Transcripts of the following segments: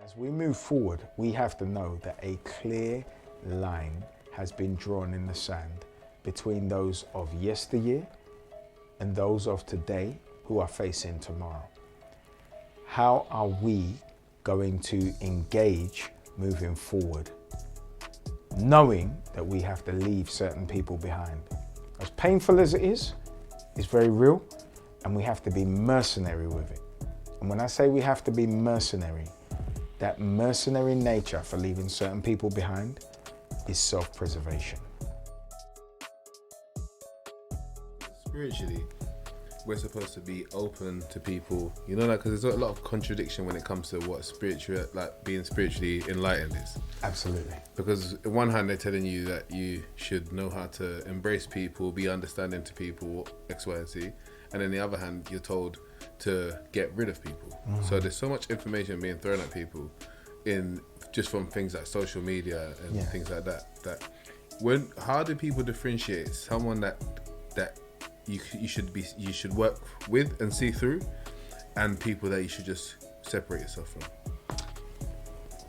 As we move forward, we have to know that a clear line has been drawn in the sand between those of yesteryear and those of today who are facing tomorrow. How are we going to engage moving forward, knowing that we have to leave certain people behind? As painful as it is, it's very real, and we have to be mercenary with it. And when I say we have to be mercenary, that mercenary nature for leaving certain people behind is self-preservation. Spiritually, we're supposed to be open to people, you know, like, because there's a lot of contradiction when it comes to what spiritual, like being spiritually enlightened is. Absolutely. Because on one hand, they're telling you that you should know how to embrace people, be understanding to people, X, Y, and Z. And on the other hand, you're told to get rid of people. So there's so much information being thrown at people in just from things like social media and things like that. How do people differentiate someone that you should work with and see through, and people that you should just separate yourself from?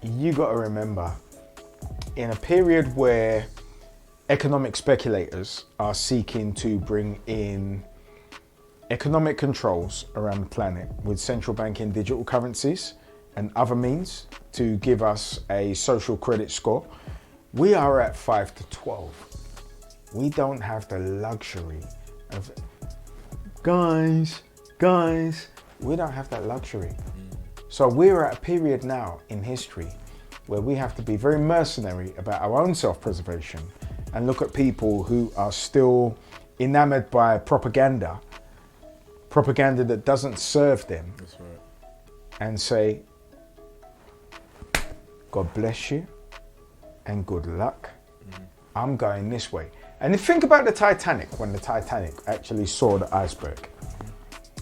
You got to remember, in a period where economic speculators are seeking to bring in economic controls around the planet with central banking digital currencies and other means to give us a social credit score, we are at 5 to 12. We don't have the luxury of, guys, we don't have that luxury. So we're at a period now in history where we have to be very mercenary about our own self-preservation and look at people who are still enamored by propaganda that doesn't serve them. That's right. And say, God bless you and good luck. I'm going this way. And if you think about the Titanic, when the Titanic actually saw the iceberg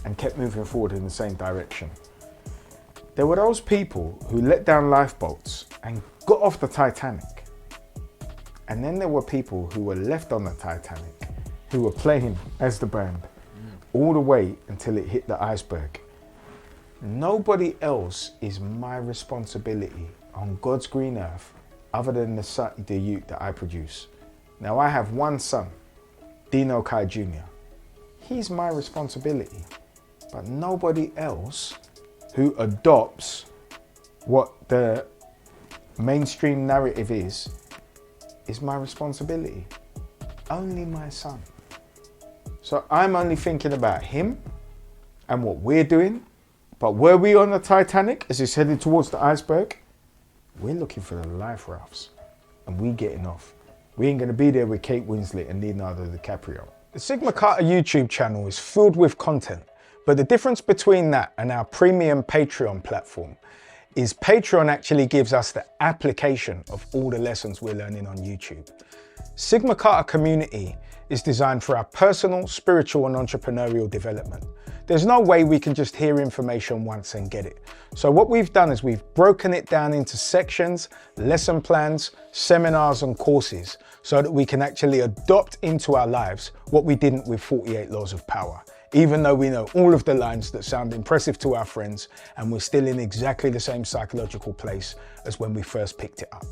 and kept moving forward in the same direction, there were those people who let down lifeboats and got off the Titanic. And then there were people who were left on the Titanic who were playing as the band all the way until it hit the iceberg. Nobody else is my responsibility on God's green earth other than the youth that I produce. Now I have one son, Dino Kai Jr. He's my responsibility, but nobody else who adopts what the mainstream narrative is my responsibility. Only my son. So I'm only thinking about him and what we're doing. But were we on the Titanic as it's headed towards the iceberg? We're looking for the life rafts and we getting off. We ain't gonna be there with Kate Winslet and Leonardo DiCaprio. The SigmaCarta YouTube channel is filled with content, but the difference between that and our premium Patreon platform is Patreon actually gives us the application of all the lessons we're learning on YouTube. SigmaCarta community is designed for our personal, spiritual and entrepreneurial development. There's no way we can just hear information once and get it. So what we've done is we've broken it down into sections, lesson plans, seminars and courses so that we can actually adopt into our lives what we didn't with 48 Laws of Power. Even though we know all of the lines that sound impressive to our friends and we're still in exactly the same psychological place as when we first picked it up.